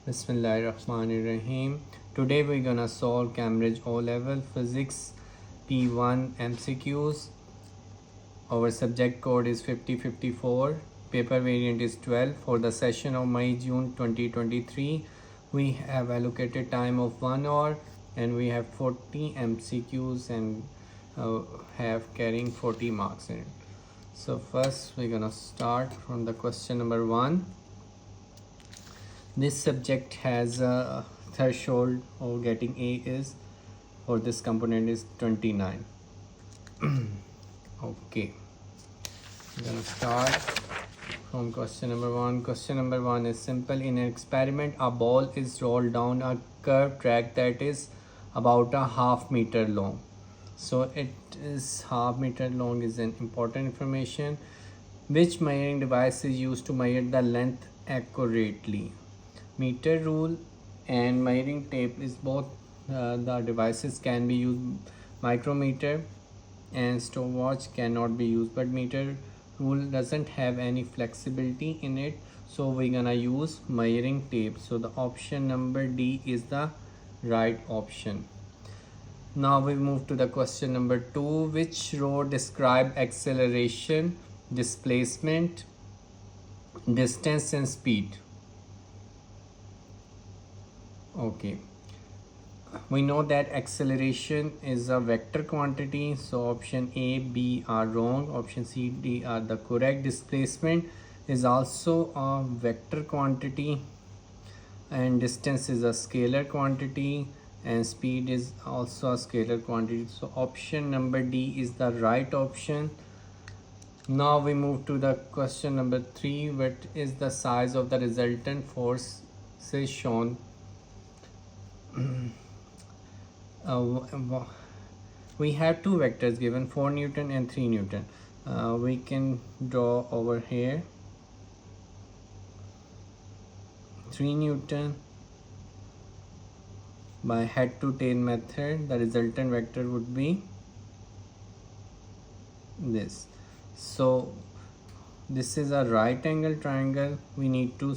Bismillahirrahmanirrahim. Today we're gonna solve Cambridge O-Level Physics P1 MCQs. Our subject code is 5054. Paper variant is 12. For the session of May-June 2023, we have allocated time of 1 hour and we have 40 MCQs and have carrying 40 marks in it. So first we're gonna start from the question number 1. This subject has a threshold of getting A is for this component is 29. Okay, I'm gonna start from question number 1. Question number 1 is simple. In an experiment, a ball is rolled down a curved track that is about a half meter long. So it is half meter long is an important information. Which measuring device is used to measure the length accurately? Meter rule and measuring tape is both the devices can be used. Micrometer and stopwatch cannot be used, but meter rule doesn't have any flexibility in it, so we're gonna use measuring tape. So the option number D is the right option. Now we move to the question number 2. Which row describe acceleration, displacement, distance and speed? Okay, we know that acceleration is a vector quantity, so option A, B are wrong. Option C, D are the correct. Displacement is also a vector quantity and distance is a scalar quantity and speed is also a scalar quantity, so option number D is the right option. Now we move to the question number 3. What is the size of the resultant force shown? We have two vectors given, 4 Newton and 3 Newton. We can draw over here 3 Newton by head to tail method. The resultant vector would be this. So this is a right angle triangle. We need to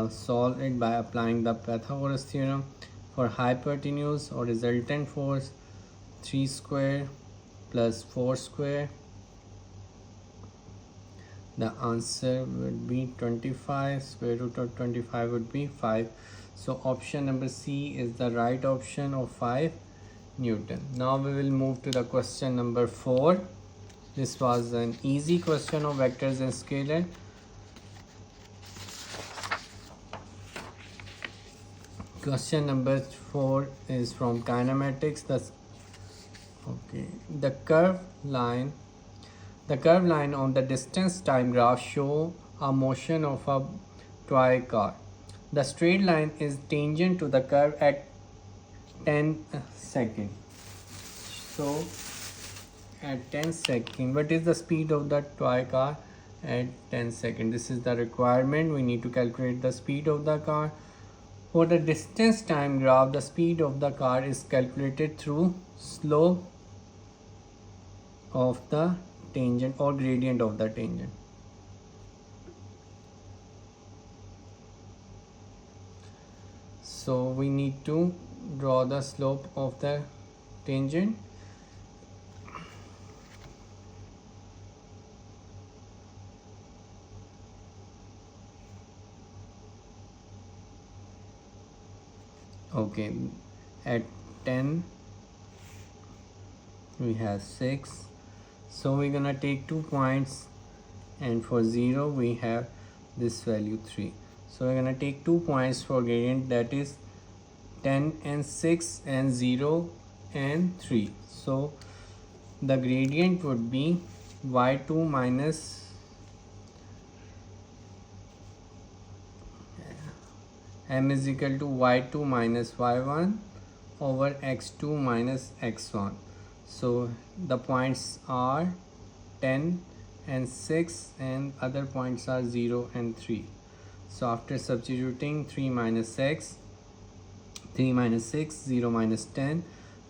solve it by applying the Pythagoras theorem. For hypotenuse or resultant force, 3 square plus 4 square, the answer would be 25. Square root of 25 would be 5. So option number C is the right option of 5 Newton. Now we will move to the question number 4. This was an easy question of vectors and scalar. Question number 4 is from kinematics. The curved line on the distance time graph show a motion of a toy car. The straight line is tangent to the curve at 10 seconds. So at 10 seconds, what is the speed of the toy car at 10 seconds? This is the requirement. We need to calculate the speed of the car. For the distance time graph, the speed of the car is calculated through slope of the tangent or gradient of the tangent. So we need to draw the slope of the tangent. Okay, at 10 we have 6, so we're gonna take 2 points, and for 0 we have this value 3. So we're gonna take 2 points for gradient, that is 10 and 6 and 0 and 3. So the gradient would be y2 minus m is equal to y2 minus y1 over x2 minus x1. So the points are 10 and 6 and other points are 0 and 3. So after substituting 3 minus 6, 0 minus 10,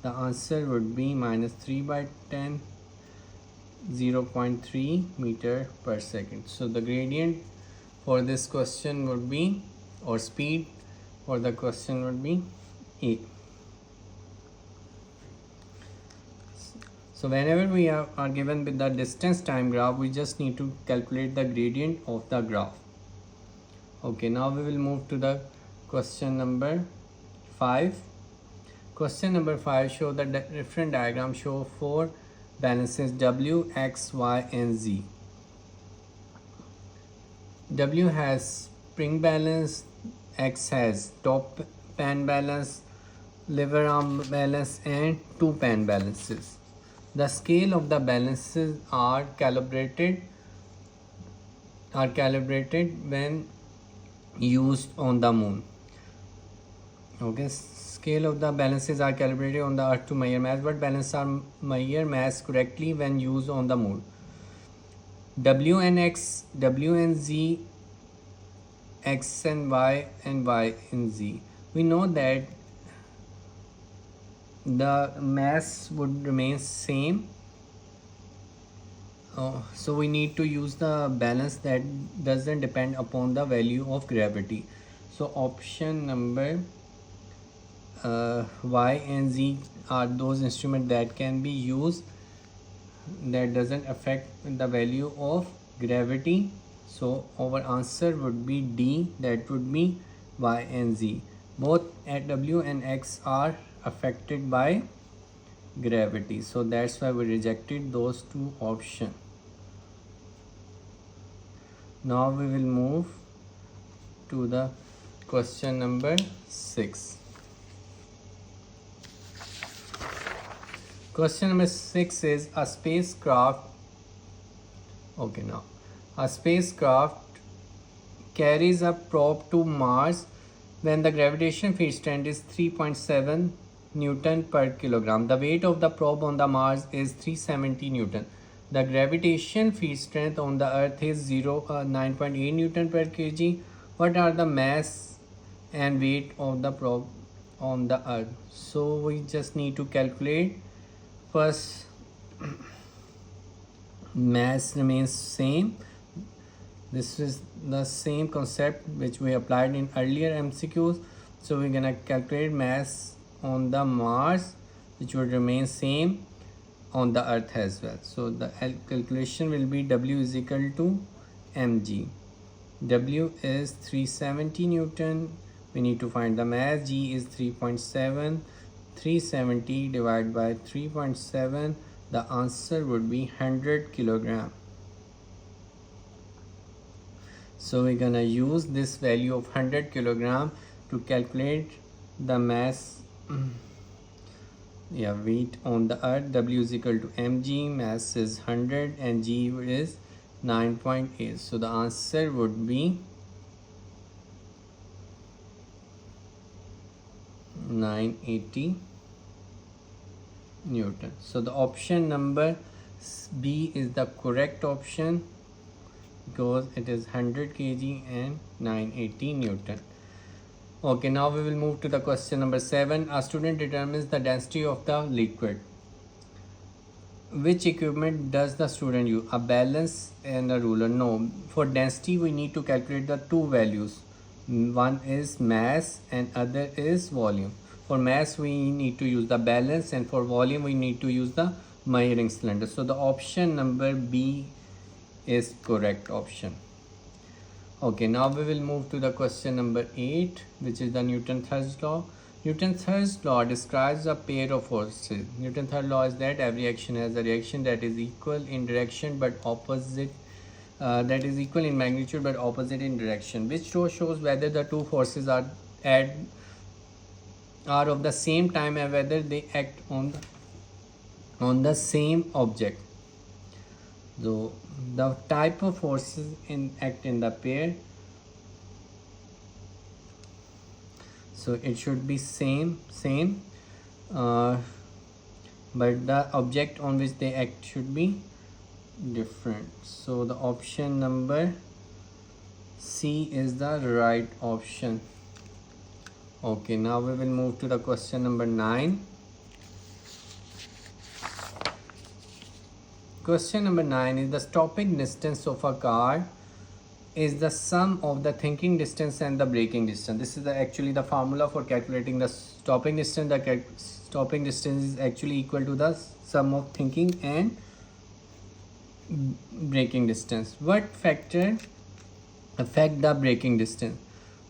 the answer would be minus 3 by 10, 0.3 meter per second. So the gradient for this question would be, or speed for the question would be A. So whenever we are given with the distance time graph, we just need to calculate the gradient of the graph. Okay, now we will move to the question number 5. Question number 5 show the different diagram show 4 balances W, X, Y and Z. W has spring balance, X has top pan balance, lever arm balance and 2 pan balances. The scale of the balances are calibrated when used on the moon. Okay, scale of the balances are calibrated on the earth to measure mass, but balances are measure mass correctly when used on the moon. W and X, W and Z, X and Y and Z. We know that the mass would remain same. So we need to use the balance that doesn't depend upon the value of gravity. So option number Y and Z are those instruments that can be used that doesn't affect the value of gravity. So our answer would be D, that would be Y and Z. Both at W and X are affected by gravity, so that's why we rejected those two options. Now we will move to the question number 6. Question number 6 is a spacecraft. Okay, now a spacecraft carries a probe to Mars when the gravitational field strength is 3.7 Newton per kilogram. The weight of the probe on the Mars is 370 Newton. The gravitational field strength on the Earth is 9.8 Newton per kg. What are the mass and weight of the probe on the Earth? So we just need to calculate. First, mass remains same. This is the same concept which we applied in earlier MCQs. So we're gonna calculate mass on the Mars, which would remain same on the Earth as well. So the calculation will be W is equal to mg. W is 370 Newton. We need to find the mass. G is 3.7. 370 divided by 3.7. The answer would be 100 kilogram. So we're gonna use this value of 100 kilogram to calculate the mass, weight on the Earth. W is equal to mg, mass is 100 and G is 9.8. So the answer would be 980 Newton. So the option number B is the correct option because it is 100 kg and 980 Newton. Okay, now we will move to the question number 7. A student determines the density of the liquid. Which equipment does the student use? A balance and a ruler? No. For density we need to calculate the two values. One is mass and other is volume. For mass we need to use the balance, and for volume we need to use the measuring cylinder. So the option number B is correct option. Okay, now we will move to the question number 8, which is the Newton's third law. Newton's third law describes a pair of forces. Newton's third law is that every action has a reaction that is equal in direction but opposite, that is equal in magnitude but opposite in direction. Which law shows whether the two forces are of the same time and whether they act on the same object. So the type of forces act in the pair, so it should be same, but the object on which they act should be different. So the option number C is the right option. Okay, now we will move to the question number 9. Question number 9 is the stopping distance of a car is the sum of the thinking distance and the braking distance. This is actually the formula for calculating the stopping distance. The stopping distance is actually equal to the sum of thinking and braking distance. What factor affect the braking distance?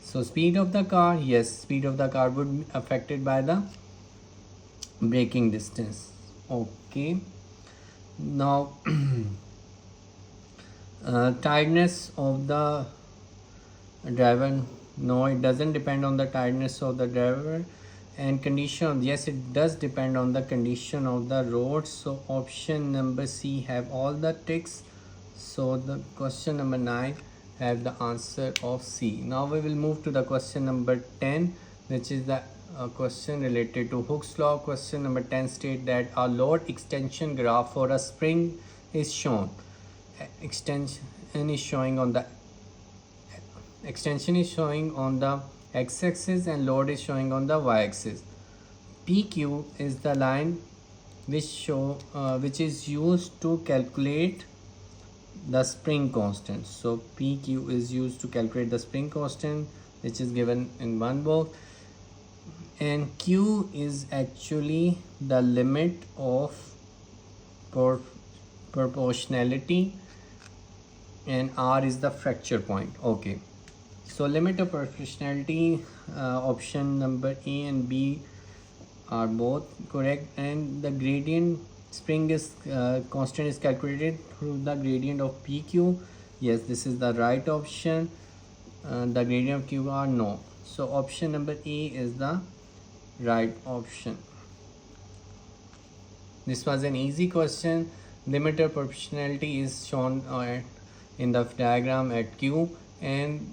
So speed of the car, yes, speed of the car would be affected by the braking distance. Okay, now tiredness of the driver, no, it doesn't depend on the tiredness of the driver. And condition, yes, it does depend on the condition of the road. So option number C have all the ticks. So the question number 9 have the answer of C. Now we will move to the question number 10, which is the question related to Hooke's law. Question number 10 state that a load extension graph for a spring is shown. Extension is showing on the x-axis and load is showing on the y-axis. PQ is the line which is used to calculate the spring constant. So PQ is used to calculate the spring constant, which is given in one box, and Q is actually the limit of proportionality, and R is the fracture point. Okay, so limit of proportionality, option number A and B are both correct, and the gradient spring is constant is calculated through the gradient of PQ. Yes, this is the right option. The gradient of QR, no. So option number A is the right option. This was an easy question. Limit of proportionality is shown in the diagram at Q, and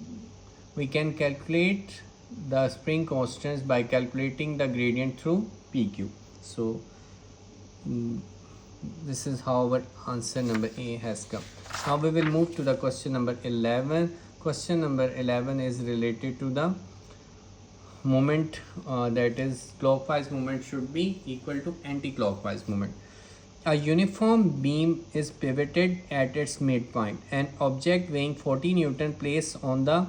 we can calculate the spring constants by calculating the gradient through PQ. So this is how our answer number A has come. Now we will move to the question number 11. Question number 11 is related to the moment, that is clockwise movement should be equal to anti-clockwise movement. A uniform beam is pivoted at its midpoint. An object weighing 40 Newton placed on the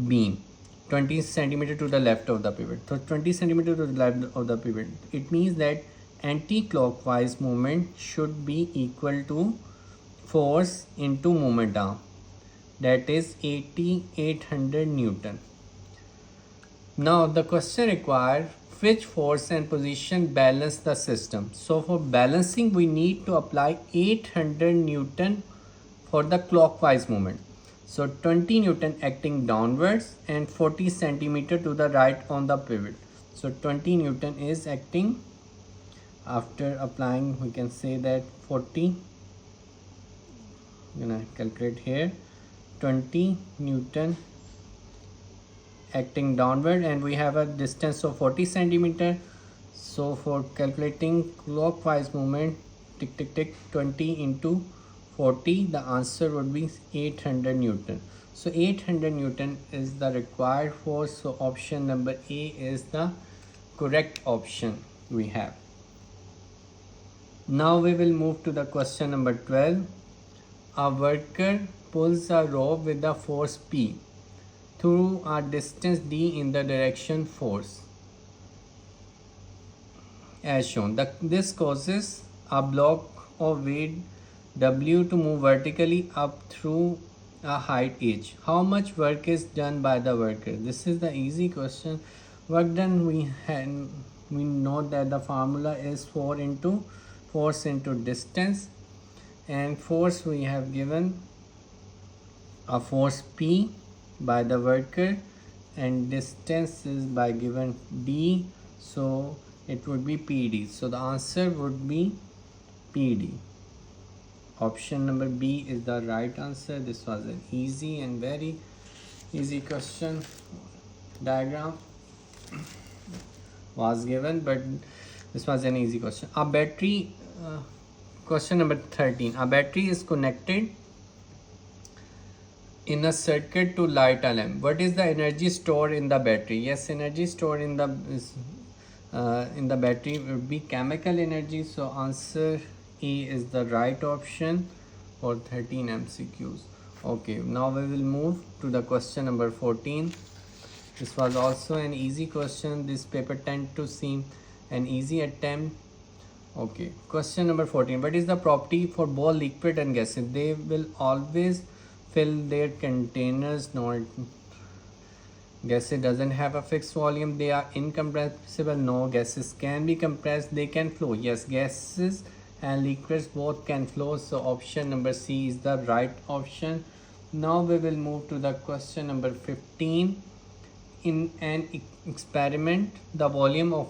beam 20 centimeter to the left of the pivot. So 20 centimeter to the left of the pivot. It means that anti-clockwise movement should be equal to force into moment arm, that is 800 Newton. Now the question requires which force and position balance the system. So for balancing we need to apply 800 Newton for the clockwise movement. So 20 Newton acting downwards and 40 centimeter to the right on the pivot. So 20 Newton is acting after applying, we can say that 40, I'm gonna calculate here, 20 Newton acting downward, and we have a distance of 40 centimeter. So for calculating clockwise movement, tick tick tick, 20 into 40, the answer would be 800 Newton. So 800 Newton is the required force. So option number A is the correct option we have. Now we will move to the question number 12. A worker pulls a rope with the force P through a distance D in the direction force as shown. This causes a block of weight W to move vertically up through a height H. How much work is done by the worker? This is the easy question. Work done, we know that the formula is force into distance, and force we have given a force P by the worker, and distance is by given D, so it would be PD. So the answer would be PD. Option number B is the right answer. This was an easy and very easy question. Diagram was given, but this was an easy question. A battery, question number 13. A battery is connected in a circuit to light a lamp. What is the energy stored in the battery? Yes, energy stored in the battery would be chemical energy. So answer E is the right option for 13 MCQs. Okay, now we will move to the question number 14. This was also an easy question. This paper tend to seem an easy attempt. Okay, question number 14. What is the property for both liquid and gases? They will always fill their containers. Not gases doesn't have a fixed volume. They are incompressible. No, gases can be compressed. They can flow. Yes, gases and liquids both can flow. So option number C is the right option. Now we will move to the question number 15. In an experiment, the volume of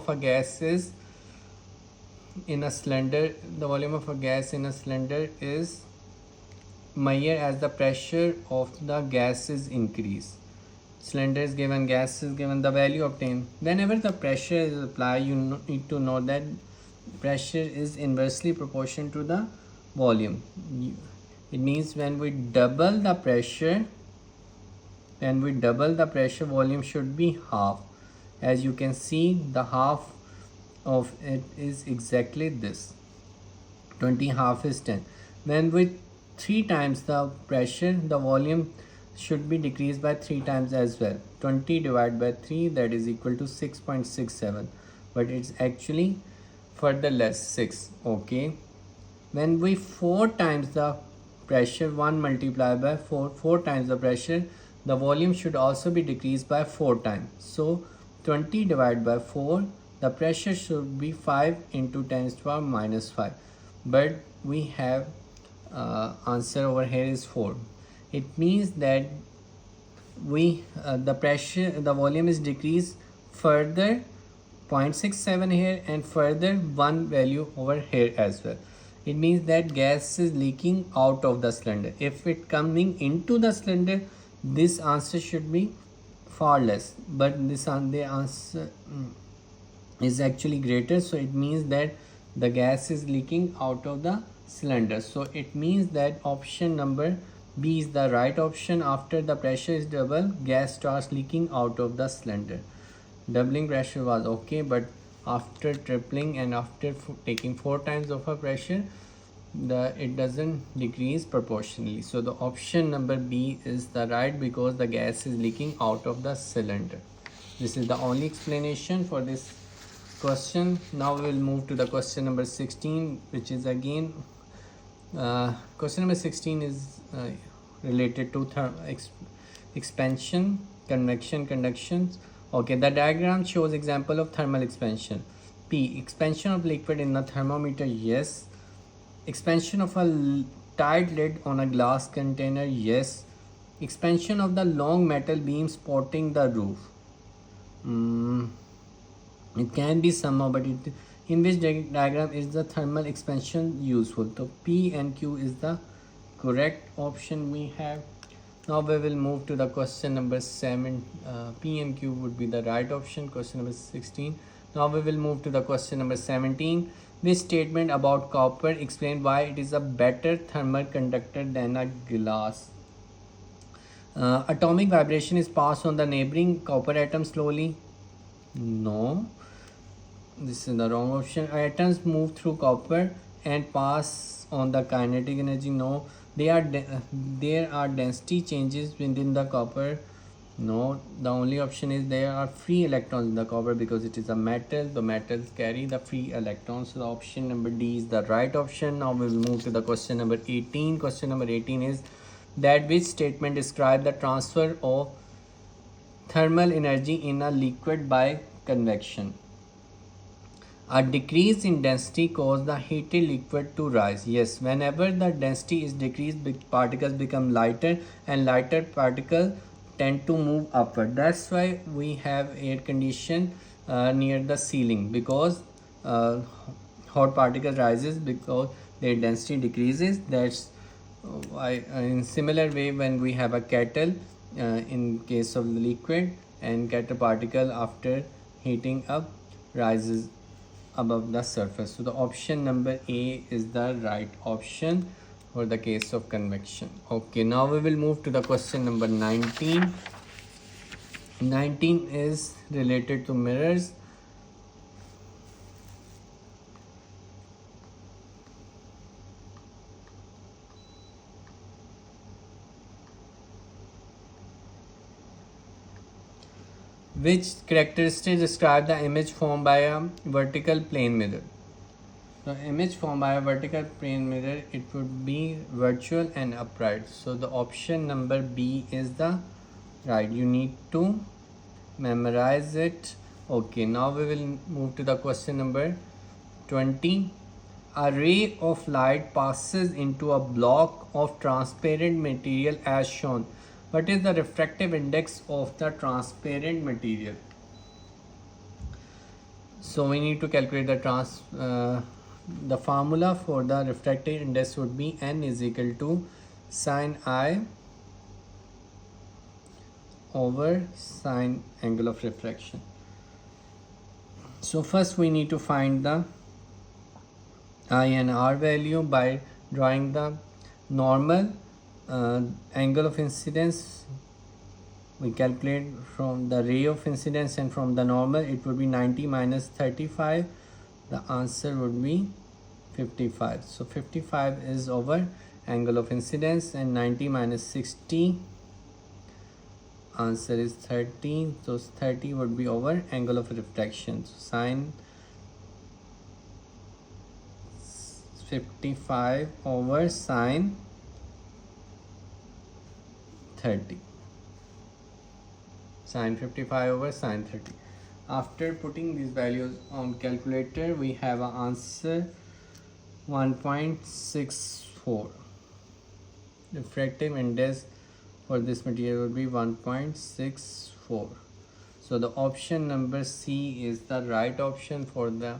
a gas is in a cylinder. The volume of a gas in a cylinder is measured as the pressure of the gas is increased. Cylinder is given, gas is given, the value obtained. Whenever the pressure is applied, you need to know that pressure is inversely proportional to the volume. It means when we double the pressure, volume should be half. As you can see, the half of it is exactly this. 20 half is 10. When with 3 times the pressure, the volume should be decreased by 3 times as well. 20 divided by 3, that is equal to 6.67, but it's actually further less, 6. Okay, when we 4 times the pressure, 1 multiplied by 4 times the pressure, the volume should also be decreased by 4 times. So 20 divided by 4, the pressure should be 5 into 10 to the power minus 5, but we have answer over here is 4. It means that we the volume is decreased further 0.67 here and further 1 value over here as well. It means that gas is leaking out of the cylinder. If it coming into the cylinder, this answer should be far less, but the answer is actually greater. So it means that the gas is leaking out of the cylinder. So it means that option number B is the right option. After the pressure is double, gas starts leaking out of the cylinder. Doubling pressure was okay, but after tripling and after taking 4 times of a pressure, it doesn't decrease proportionally. So the option number B is the right, because the gas is leaking out of the cylinder. This is the only explanation for this question. Now we will move to the question number 16, which is again question number 16 is related to expansion, convection, conduction. Okay, the diagram shows example of thermal expansion. P, expansion of liquid in a thermometer. Yes. Expansion of a tight lid on a glass container. Yes. Expansion of the long metal beam supporting the roof. It can be somehow, but in which diagram is the thermal expansion useful? So P and Q is the correct option we have. Now we will move to the question number 7. P and Q would be the right option. Question number 16. Now we will move to the question number 17. This statement about copper explain why it is a better thermal conductor than a glass. Atomic vibration is passed on the neighboring copper atom slowly. No, this is the wrong option. Atoms move through copper and pass on the kinetic energy. No, there are density changes within the copper. No, the only option is there are free electrons in the copper, because it is a metal. The metals carry the free electrons. So the option number D is the right option. Now we will move to the question number 18. Question number 18 is that which statement describe the transfer of thermal energy in a liquid by convection? A decrease in density causes the heated liquid to rise. Yes, whenever the density is decreased, big particles become lighter, and lighter particles tend to move upward. That's why we have air condition near the ceiling, because hot particle rises because their density decreases. That's why in similar way, when we have a kettle in case of the liquid, and kettle particle after heating up rises above the surface. So the option number A is the right option for the case of convection. Okay, now we will move to the question number 19. 19 is related to mirrors. Which characteristics describe the image formed by a vertical plane mirror? The image formed by a vertical plane mirror, it would be virtual and upright. So the option number B is the right. You need to memorize it. Okay, now we will move to the question number 20. A ray of light passes into a block of transparent material as shown. What is the refractive index of the transparent material? So we need to calculate the formula for the refractive index would be n is equal to sine I over sine angle of refraction. So first we need to find the I and R value by drawing the normal angle of incidence. We calculate from the ray of incidence and from the normal, it would be 90 minus 35. The answer would be 55. So 55 is over angle of incidence, and 90 minus 60, answer is 30. So 30 would be over angle of refraction. So sine 55 over sine 30. Sine 55 over sine 30. After putting these values on calculator, we have an answer 1.64. Refractive index for this material would be 1.64. So the option number C is the right option for the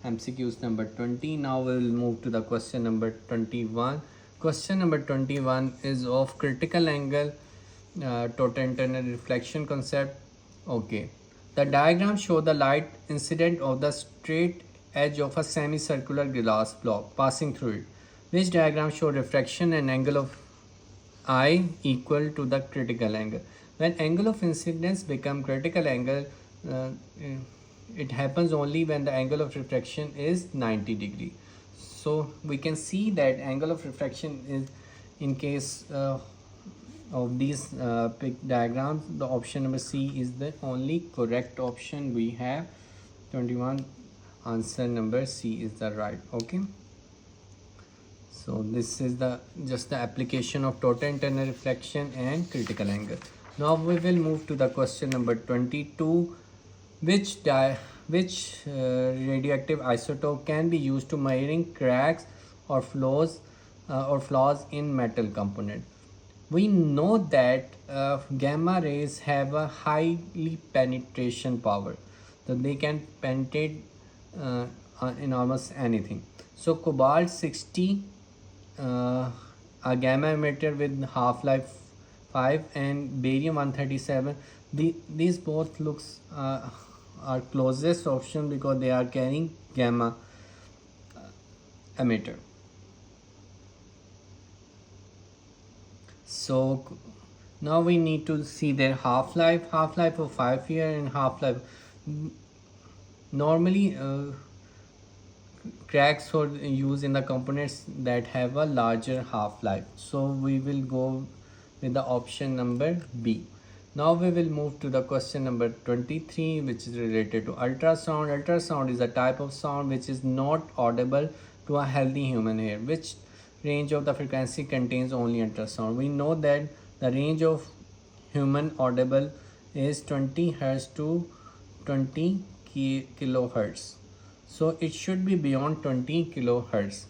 MCQs number 20. Now we will move to the question number 21. Question number 21 is of critical angle total internal reflection concept. Okay, the diagram show the light incident of the straight edge of a semicircular glass block passing through it. Which diagram show refraction and angle of I equal to the critical angle? When angle of incidence become critical angle, it happens only when the angle of refraction is 90 degree. So we can see that angle of refraction is, in case of these big diagrams, the option number C is the only correct option we have. 21, answer number C is the right. Okay, so this is the just the application of total internal reflection and critical angle. Now we will move to the question number 22. Which radioactive isotope can be used to measuring cracks or flaws in metal component? We know that gamma rays have a highly penetration power, so they can penetrate in almost anything. So cobalt 60, a gamma emitter with half-life 5, and barium 137, these both looks are closest option because they are carrying gamma emitter. So now we need to see their half-life of 5 years and half-life. Normally cracks are used in the components that have a larger half-life, so we will go with the option number B. Now we will move to the question number 23, which is related to ultrasound. Ultrasound is a type of sound which is not audible to a healthy human ear. Which range of the frequency contains only ultrasound? We know that the range of human audible is 20 Hz to 20 kilohertz. So it should be beyond 20 kilohertz.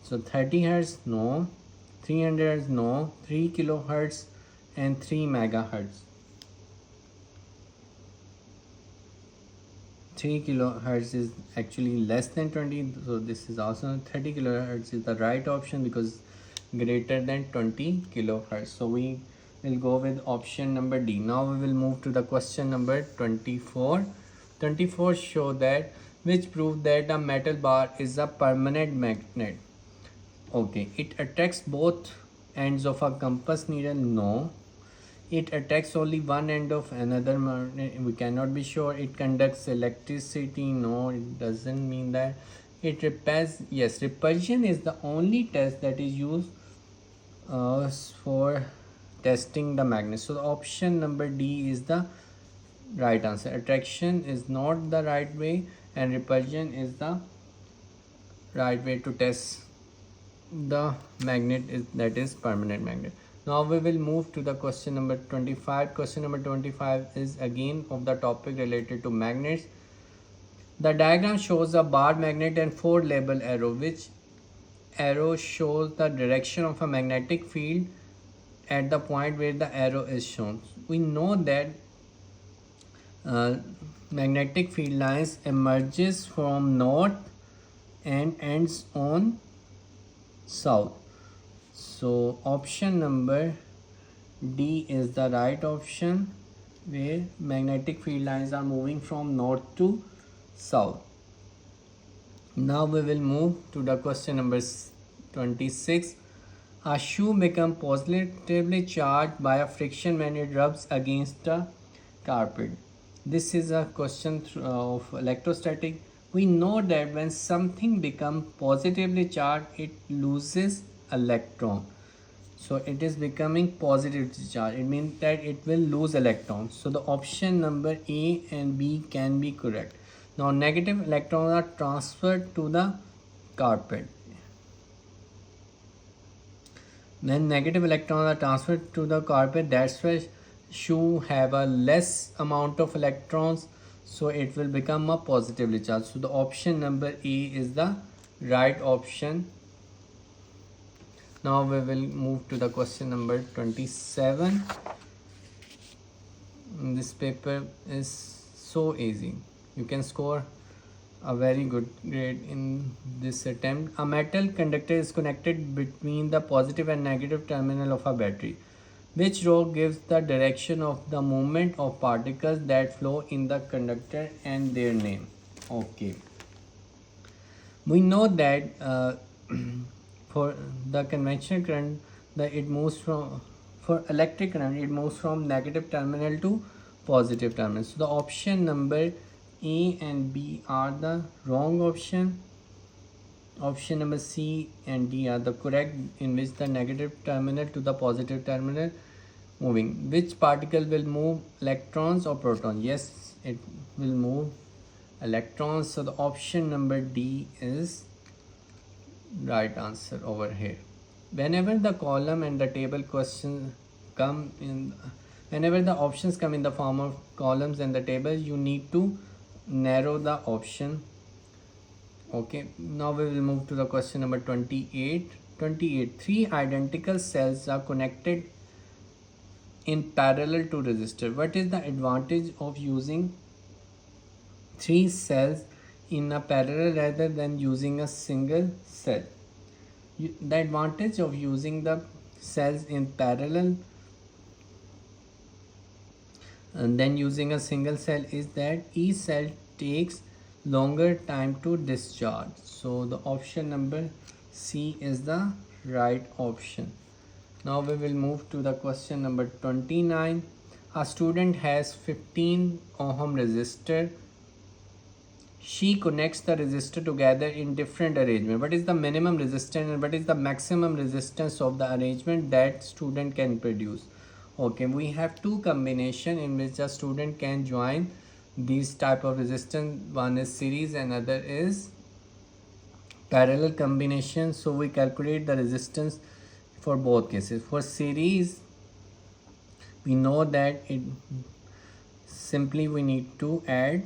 So 30 Hz, no. 300 Hz, no. 3 kilohertz and 3 megahertz. 3 kilohertz is actually less than 20, so this is also 30 kilohertz is the right option because greater than 20 kilohertz. So we will go with option number D. Now we will move to the question number 24. 24 show that which prove that a metal bar is a permanent magnet. Okay, it attracts both ends of a compass needle, no. It attracts only one end of another magnet, we cannot be sure. It conducts electricity, no, it doesn't mean that. It repels, yes, repulsion is the only test that is used for testing the magnet. So the option number D is the right answer. Attraction is not the right way and repulsion is the right way to test the magnet that is permanent magnet. Now we will move to the question number 25. Question number 25 is again of the topic related to magnets. The diagram shows a bar magnet and 4 label arrow. Which arrow shows the direction of a magnetic field at the point where the arrow is shown? We know that uh, magnetic field lines emerges from north and ends on south. So option number D is the right option, where magnetic field lines are moving from north to south. Now we will move to the question number 26. A shoe becomes positively charged by a friction when it rubs against a carpet. This is a question of electrostatic. We know that when something becomes positively charged, it loses electron. So it is becoming positively charged. It means that it will lose electrons. So the option number A and B can be correct. Now negative electrons are transferred to the carpet. When negative electrons are transferred to the carpet, that's why shoe have a less amount of electrons, so it will become a positively charged. So the option number A is the right option. Now we will move to the question number 27. This paper is so easy. You can score a very good grade in this attempt. A metal conductor is connected between the positive and negative terminal of a battery. Which row gives the direction of the movement of particles that flow in the conductor and their name? Okay. We know that for the conventional current, it moves from, for electric current, it moves from negative terminal to positive terminal. So the option number A and B are the wrong option. Option number C and D are the correct, in which the negative terminal to the positive terminal moving. Which particle will move, electrons or protons? Yes, it will move electrons. So the option number D is right answer over here. Whenever the column and the table questions come in, whenever the options come in the form of columns and the table, you need to narrow the option. Okay, now we will move to the question number 28. 28. 3 identical cells are connected in parallel to resistor. What is the advantage of using 3 cells in a parallel rather than using a single cell? The advantage of using the cells in parallel and then using a single cell is that each cell takes longer time to discharge. So the option number C is the right option. Now we will move to the question number 29. A student has 15 ohm resistor. She connects the resistor together in different arrangement. What is the minimum resistance and what is the maximum resistance of the arrangement that student can produce? Okay, we have two combination in which a student can join these type of resistance. One is series and other is parallel combination. So we calculate the resistance for both cases. For series, we know that it simply we need to add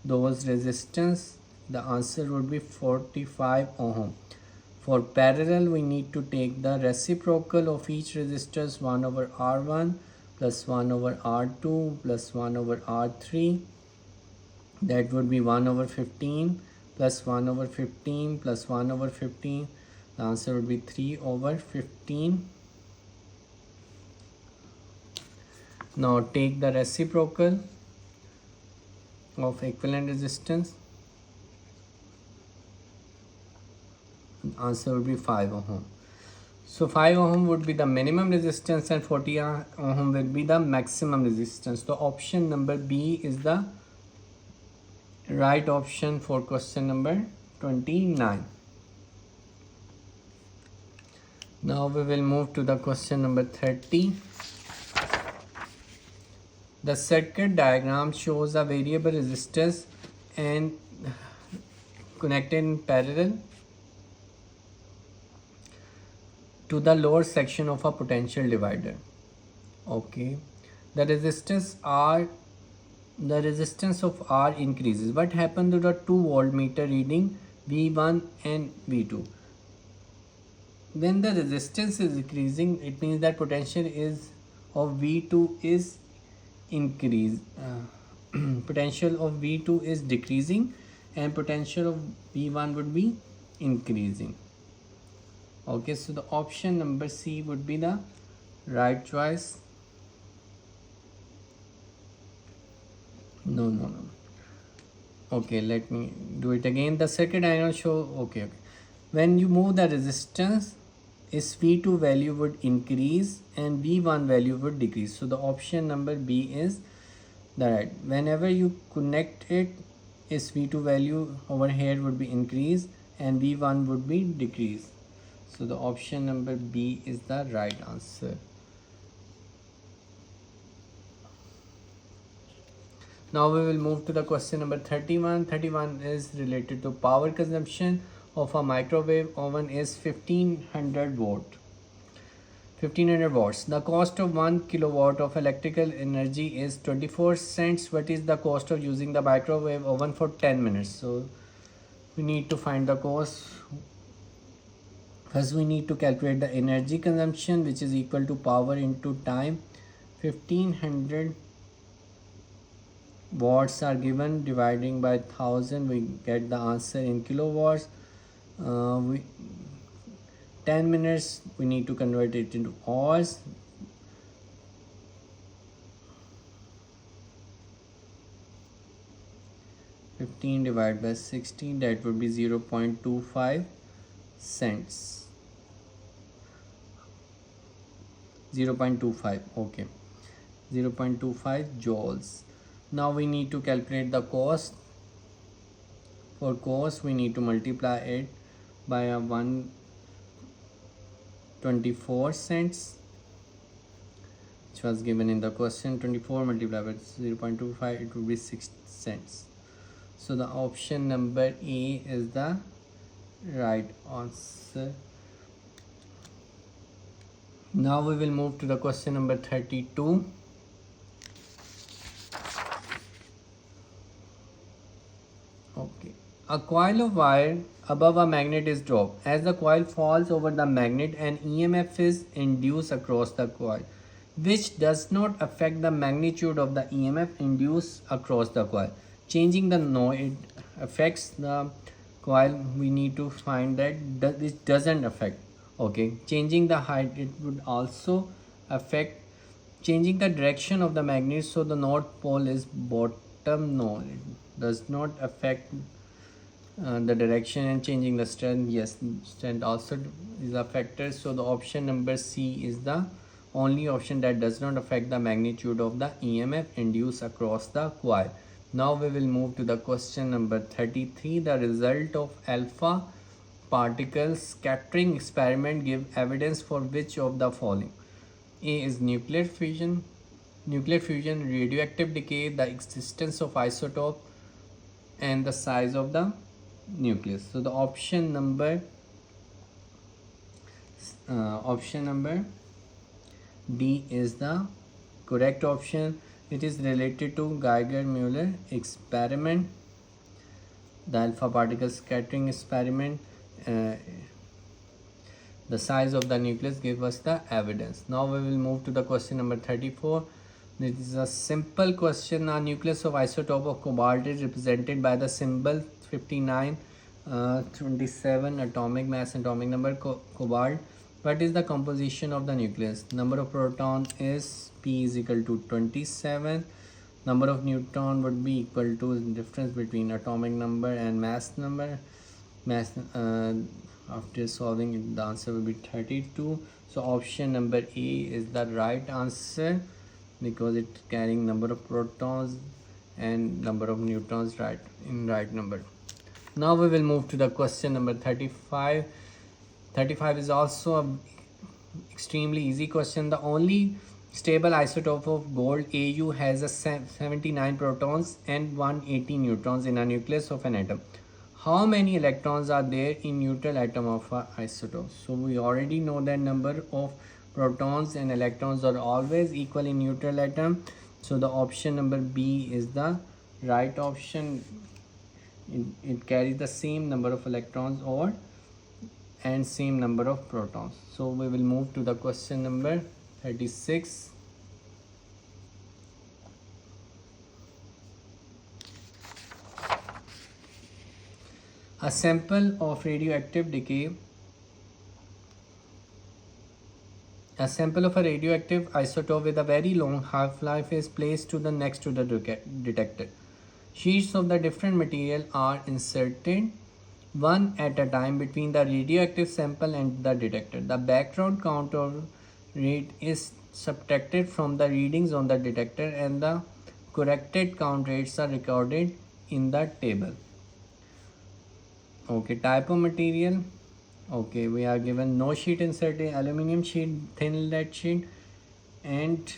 those resistance. The answer would be 45 ohm. For parallel, we need to take the reciprocal of each resistance, 1 over R1 plus 1 over R2 plus 1 over R3. That would be 1 over 15 plus 1 over 15 plus 1 over 15. The answer would be 3 over 15. Now take the reciprocal of equivalent resistance. Answer would be 5 ohm. So 5 ohm would be the minimum resistance and 40 ohm will be the maximum resistance. So option number B is the right option for question number 29. Now we will move to the question number 30. The circuit diagram shows a variable resistance and connected in parallel to the lower section of a potential divider. Okay, the resistance of R increases. What happened to the 2 voltmeter reading V1 and V2? When the resistance is increasing, it means that potential is of V2 is increase. Potential of V2 is decreasing and potential of V1 would be increasing. Okay, so the option number C would be the right choice. No. Okay, let me do it again. The circuit diagram show. Okay. When you move the resistance, is V2 value would increase and V1 value would decrease. So the option number B is the right. Whenever you connect it, is V2 value over here would be increase and V1 would be decrease. So the option number B is the right answer. Now we will move to the question number 31. 31 is related to power consumption of a microwave oven is 1500 watts. The cost of 1 kilowatt of electrical energy is 24 cents. What is the cost of using the microwave oven for 10 minutes? So we need to find the cost. First we need to calculate the energy consumption, which is equal to power into time. 1500 watts are given, dividing by 1000 we get the answer in kilowatts. 10 minutes we need to convert it into hours. (15 divided by 16), that would be 0.25 cents. 0.25. okay, 0.25 joules. Now we need to calculate the cost. For cost we need to multiply it by a 124 cents, which was given in the question. 24 multiplied by 0.25, it would be 6 cents. So the option number A is the right answer. Now we will move to the question number 32. Okay. A coil of wire above a magnet is dropped. As the coil falls over the magnet, an EMF is induced across the coil, which does not affect the magnitude of the EMF induced across the coil. Changing the node, it affects the coil. We need to find that it doesn't affect. Okay. Changing the height, it would also affect. Changing the direction of the magnet, so the north pole is bottom. No, it does not affect the direction. And changing the strength, yes, strength also is a factor. So the option number C is the only option that does not affect the magnitude of the EMF induced across the coil. Now we will move to the question number 33. The result of alpha particle scattering experiment give evidence for which of the following? A is nuclear fusion, radioactive decay, the existence of isotope, and the size of the nucleus. So the option number D is the correct option. It is related to Geiger-Müller experiment, the alpha particle scattering experiment. The size of the nucleus gave us the evidence. Now we will move to the question number 34. This is a simple question. A nucleus of isotope of cobalt is represented by the symbol 5927 atomic mass, atomic number cobalt. What is the composition of the nucleus? Number of proton is P is equal to 27. Number of neutron would be equal to the difference between atomic number and mass number. After solving it, the answer will be 32. So option number A is the right answer, because it's carrying number of protons and number of neutrons right number. Now we will move to the question number 35. 35 is also a extremely easy question. The only stable isotope of gold Au has a 79 protons and 180 neutrons in a nucleus of an atom. How many electrons are there in neutral atom of a isotope? So we already know that number of protons and electrons are always equal in neutral atom. So the option number B is the right option. It carries the same number of electrons or and same number of protons. So we will move to the question number 36. A sample of radioactive decay. A sample of a radioactive isotope with a very long half-life is placed to the next to the detector. Sheets of the different material are inserted one at a time between the radioactive sample and the detector. The background count or rate is subtracted from the readings on the detector and the corrected count rates are recorded in the table. Okay, type of material. Okay, we are given no sheet inserted, aluminum sheet, thin lead sheet and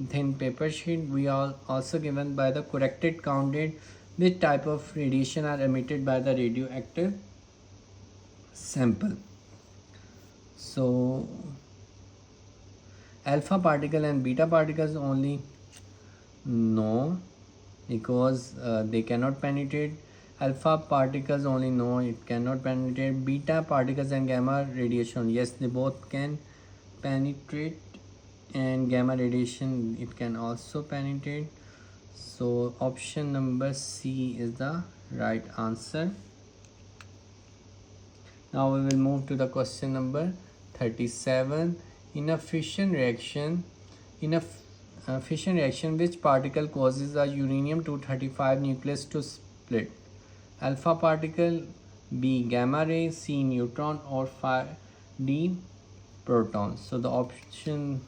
thin paper sheet. We are also given by the corrected count rate which type of radiation are emitted by the radioactive sample. So alpha particle and beta particles only, no, because they cannot penetrate. Alpha particles only, no, it cannot penetrate. Beta particles and gamma radiation, yes, they both can penetrate, and gamma radiation it can also penetrate. So option number C is the right answer. Now we will move to the question number 37. In a fission reaction, which particle causes a uranium-235 nucleus to split? Alpha particle, B gamma ray, C neutron, or D protons. So the option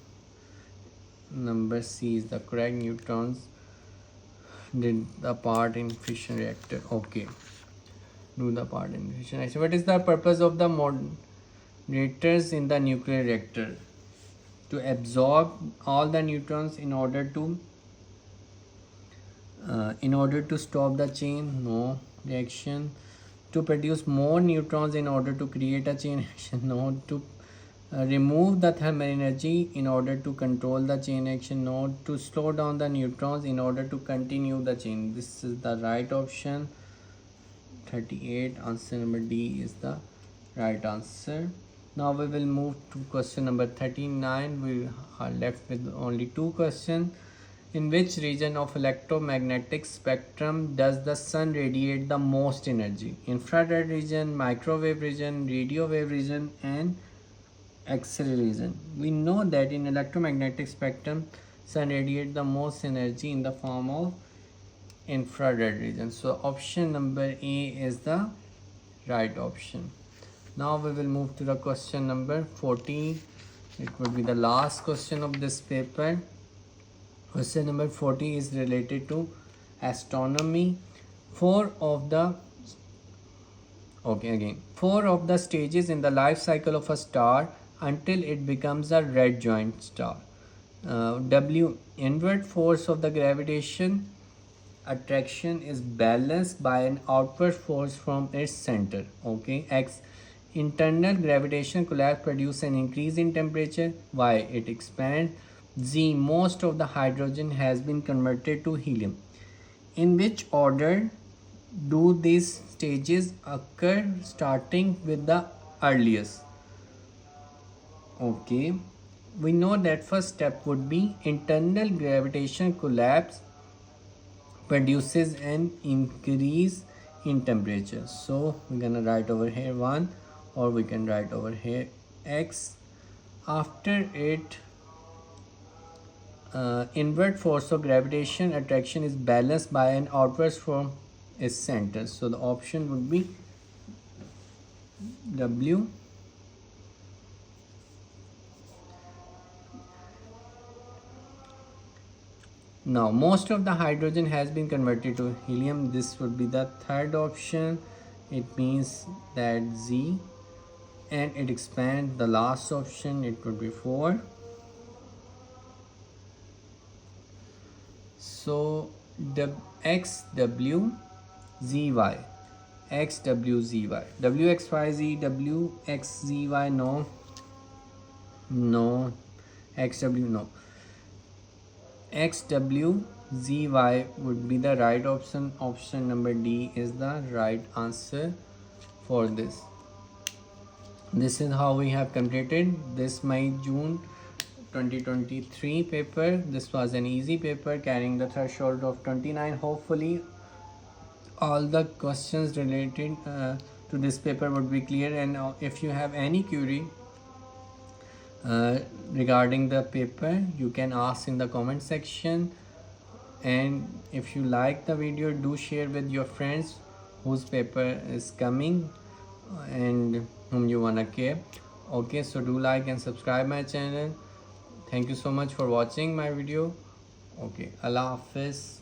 number C is the correct. Neutrons did the part in fission reactor. Okay, do the part in fission reactor. What is the purpose of the moderators in the nuclear reactor? To absorb all the neutrons in order to stop the chain no reaction. To produce more neutrons in order to create a chain reaction, no. To remove the thermal energy in order to control the chain reaction, no. To slow down the neutrons in order to continue the chain. This is the right option. 38, answer number D is the right answer. Now we will move to question number 39. We are left with only two questions. In which region of electromagnetic spectrum does the sun radiate the most energy? Infrared region, microwave region, radio wave region, and X-ray region. We know that in electromagnetic spectrum, sun radiates the most energy in the form of infrared region. So option number A is the right option. Now we will move to the question number 14. It would be the last question of this paper. Question number 40 is related to astronomy. Four of the stages in the life cycle of a star until it becomes a red giant star. W, inward force of the gravitation attraction is balanced by an outward force from its center. Okay. X, internal gravitational collapse produces an increase in temperature. Y, it expands. Z, most of the hydrogen has been converted to helium. In which order do these stages occur, starting with the earliest? Okay, we know that first step would be internal gravitational collapse produces an increase in temperature. So we're gonna write over here 1, or we can write over here X. After it, inward force of gravitation attraction is balanced by an outward from its center. So the option would be W. Now most of the hydrogen has been converted to helium. This would be the third option. It means that Z, and it expands. The last option, it would be 4. So the XWZY, XWZY, WXYZ, WXZY, no, no, XW, no, XWZY would be the right option. Option number D is the right answer for this. This is how we have completed this May-June 2023 paper. This was an easy paper carrying the threshold of 29. Hopefully all the questions related to this paper would be clear, and if you have any query regarding the paper, you can ask in the comment section. And if you like the video, do share with your friends whose paper is coming and whom you wanna care. Okay, so do like and subscribe my channel. Thank you so much for watching my video. Okay, Allah Hafiz.